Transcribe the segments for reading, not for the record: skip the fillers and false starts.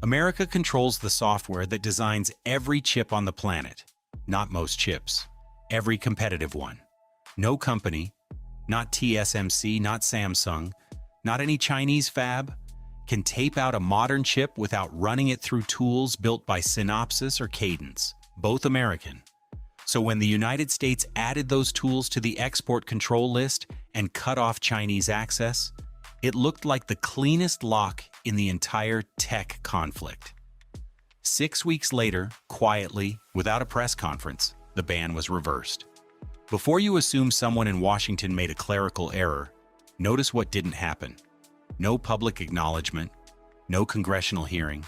America controls the software that designs every chip on the planet. Not most chips. Every competitive one. No company, not TSMC, not Samsung, not any Chinese fab, can tape out a modern chip without running it through tools built by Synopsys or Cadence, both American. So when the United States added those tools to the export control list and cut off Chinese access, it looked like the cleanest lock in the entire tech conflict. 6 weeks later, quietly, without a press conference, the ban was reversed. Before you assume someone in Washington made a clerical error, notice what didn't happen. No public acknowledgement, no congressional hearing,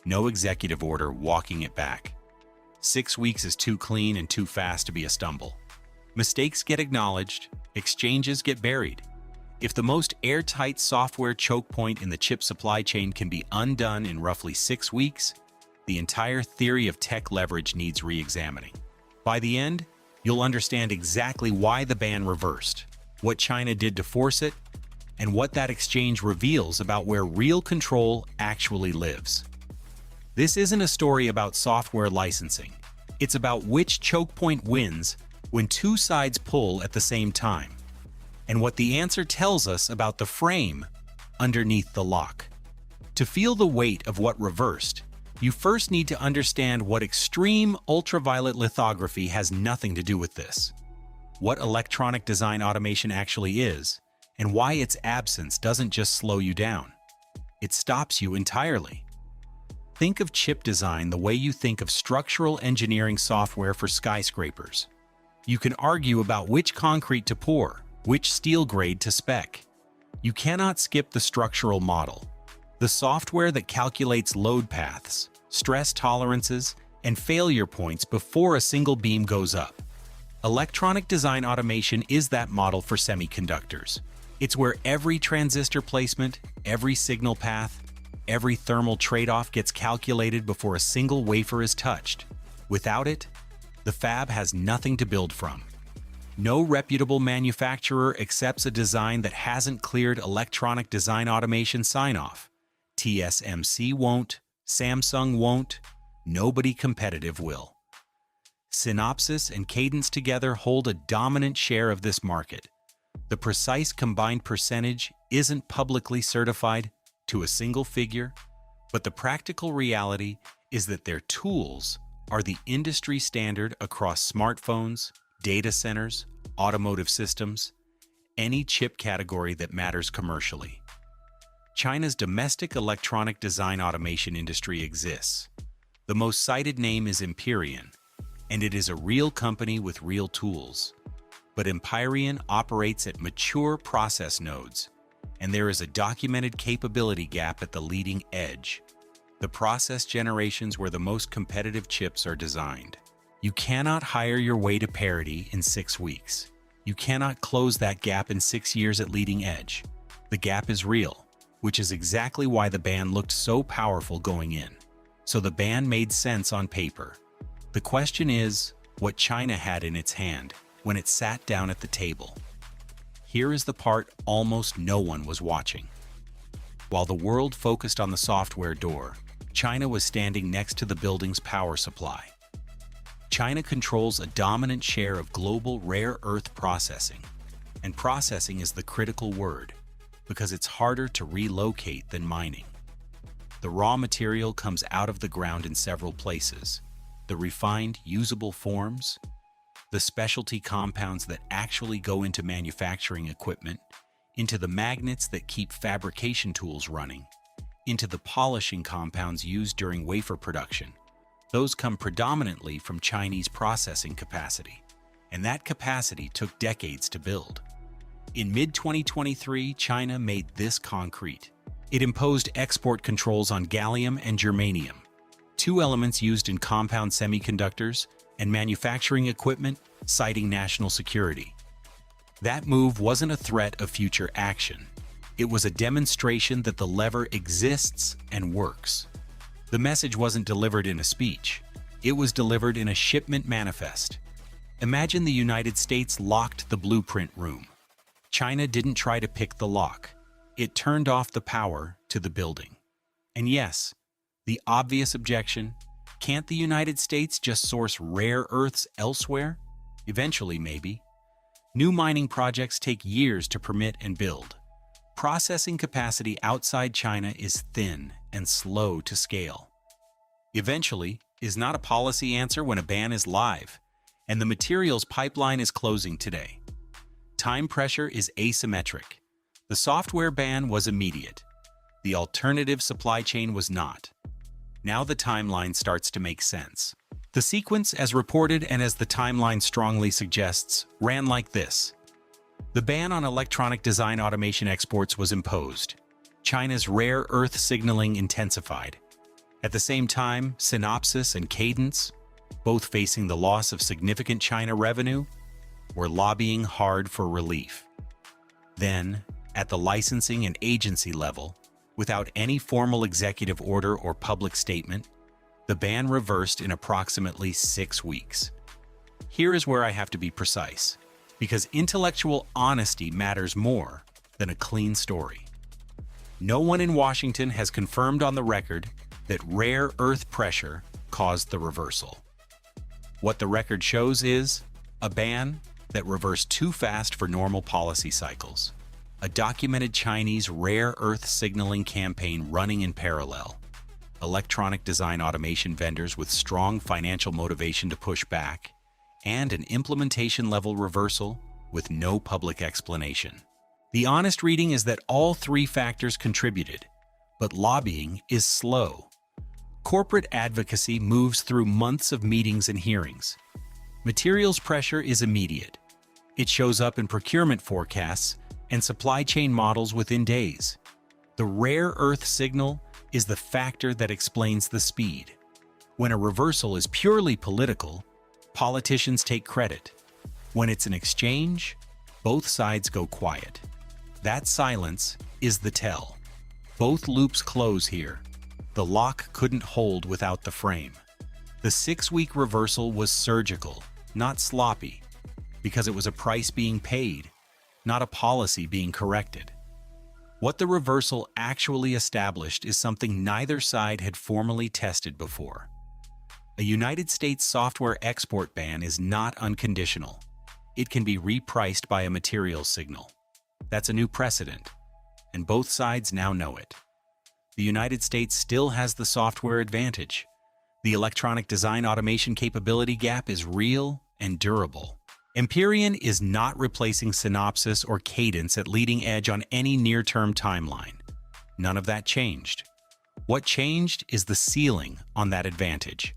no executive order walking it back. 6 weeks is too clean and too fast to be a stumble. Mistakes get acknowledged, exchanges get buried. If the most airtight software choke point in the chip supply chain can be undone in roughly 6 weeks, the entire theory of tech leverage needs re-examining. By the end, you'll understand exactly why the ban reversed, what China did to force it, and what that exchange reveals about where real control actually lives. This isn't a story about software licensing. It's about which choke point wins when two sides pull at the same time, and what the answer tells us about the frame underneath the lock. To feel the weight of what reversed, you first need to understand what extreme ultraviolet lithography has nothing to do with this, what electronic design automation actually is, and why its absence doesn't just slow you down. It stops you entirely. Think of chip design the way you think of structural engineering software for skyscrapers. You can argue about which concrete to pour, which steel grade to spec. You cannot skip the structural model, the software that calculates load paths, stress tolerances, and failure points before a single beam goes up. Electronic design automation is that model for semiconductors. It's where every transistor placement, every signal path, every thermal trade-off gets calculated before a single wafer is touched. Without it, the fab has nothing to build from. No reputable manufacturer accepts a design that hasn't cleared electronic design automation sign-off. TSMC won't, Samsung won't, nobody competitive will. Synopsys and Cadence together hold a dominant share of this market. The precise combined percentage isn't publicly certified to a single figure, but the practical reality is that their tools are the industry standard across smartphones, data centers, automotive systems, any chip category that matters commercially. China's domestic electronic design automation industry exists. The most cited name is Empyrean, and it is a real company with real tools. But Empyrean operates at mature process nodes, and there is a documented capability gap at the leading edge, the process generations where the most competitive chips are designed. You cannot hire your way to parity in 6 weeks. You cannot close that gap in 6 years at leading edge. The gap is real, which is exactly why the ban looked so powerful going in. So the ban made sense on paper. The question is, what China had in its hand when it sat down at the table. Here is the part almost no one was watching. While the world focused on the software door, China was standing next to the building's power supply. China controls a dominant share of global rare earth processing, and processing is the critical word because it's harder to relocate than mining. The raw material comes out of the ground in several places: the refined, usable forms, the specialty compounds that actually go into manufacturing equipment, into the magnets that keep fabrication tools running, into the polishing compounds used during wafer production. Those come predominantly from Chinese processing capacity, and that capacity took decades to build. In mid-2023, China made this concrete. It imposed export controls on gallium and germanium, two elements used in compound semiconductors and manufacturing equipment, citing national security. That move wasn't a threat of future action. It was a demonstration that the lever exists and works. The message wasn't delivered in a speech. It was delivered in a shipment manifest. Imagine the United States locked the blueprint room. China didn't try to pick the lock. It turned off the power to the building. And yes, The obvious objection: can't the United States just source rare earths elsewhere? Eventually, maybe. New mining projects take years to permit and build. Processing capacity outside China is thin and slow to scale. Eventually is not a policy answer when a ban is live, and the materials pipeline is closing today. Time pressure is asymmetric. The software ban was immediate. The alternative supply chain was not. Now the timeline starts to make sense. The sequence, as reported and as the timeline strongly suggests, ran like this. The ban on electronic design automation exports was imposed. China's rare earth signaling intensified. At the same time, Synopsys and Cadence, both facing the loss of significant China revenue, were lobbying hard for relief. Then, at the licensing and agency level, without any formal executive order or public statement, the ban reversed in approximately 6 weeks. Here is where I have to be precise, because intellectual honesty matters more than a clean story. No one in Washington has confirmed on the record that rare earth pressure caused the reversal. What the record shows is a ban that reversed too fast for normal policy cycles, a documented Chinese rare earth signaling campaign running in parallel, electronic design automation vendors with strong financial motivation to push back, and an implementation-level reversal with no public explanation. The honest reading is that all three factors contributed, but lobbying is slow. Corporate advocacy moves through months of meetings and hearings. Materials pressure is immediate. It shows up in procurement forecasts and supply chain models within days. The rare earth signal is the factor that explains the speed. When a reversal is purely political, politicians take credit. When it's an exchange, both sides go quiet. That silence is the tell. Both loops close here. The lock couldn't hold without the frame. The 6-week reversal was surgical, not sloppy, because it was a price being paid, not a policy being corrected. What the reversal actually established is something neither side had formally tested before. A United States software export ban is not unconditional. It can be repriced by a materials signal. That's a new precedent, and both sides now know it. The United States still has the software advantage. The electronic design automation capability gap is real and durable. Empyrean is not replacing Synopsys or Cadence at leading edge on any near-term timeline. None of that changed. What changed is the ceiling on that advantage.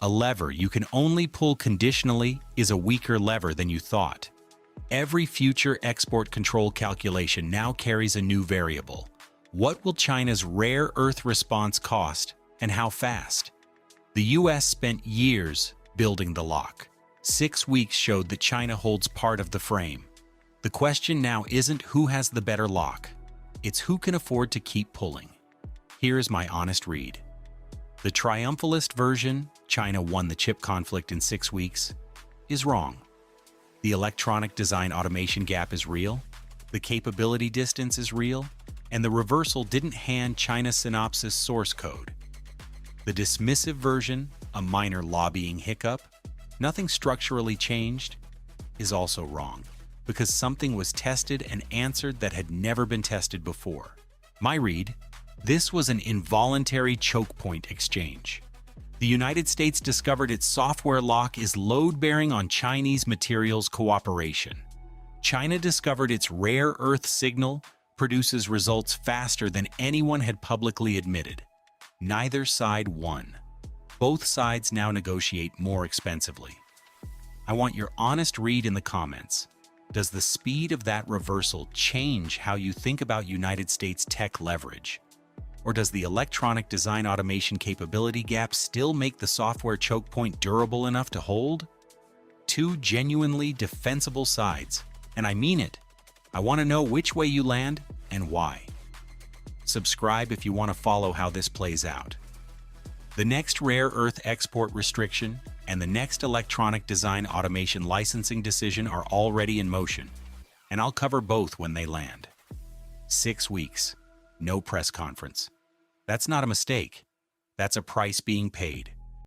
A lever you can only pull conditionally is a weaker lever than you thought. Every future export control calculation now carries a new variable. What will China's rare earth response cost, and how fast? The US spent years building the lock. 6 weeks showed that China holds part of the frame. The question now isn't who has the better lock. It's who can afford to keep pulling. Here's my honest read. The triumphalist version, China won the chip conflict in 6 weeks, is wrong. The electronic design automation gap is real, the capability distance is real, and the reversal didn't hand China Synopsys source code. The dismissive version, a minor lobbying hiccup, nothing structurally changed, is also wrong, because something was tested and answered that had never been tested before. My read: this was an involuntary chokepoint exchange. The United States discovered its software lock is load-bearing on Chinese materials cooperation. China discovered its rare earth signal produces results faster than anyone had publicly admitted. Neither side won. Both sides now negotiate more expensively. I want your honest read in the comments. Does the speed of that reversal change how you think about United States tech leverage? Or does the electronic design automation capability gap still make the software choke point durable enough to hold? Two genuinely defensible sides, and I mean it. I want to know which way you land and why. Subscribe if you want to follow how this plays out. The next rare earth export restriction and the next electronic design automation licensing decision are already in motion, and I'll cover both when they land. 6 weeks, no press conference. That's not a mistake. That's a price being paid.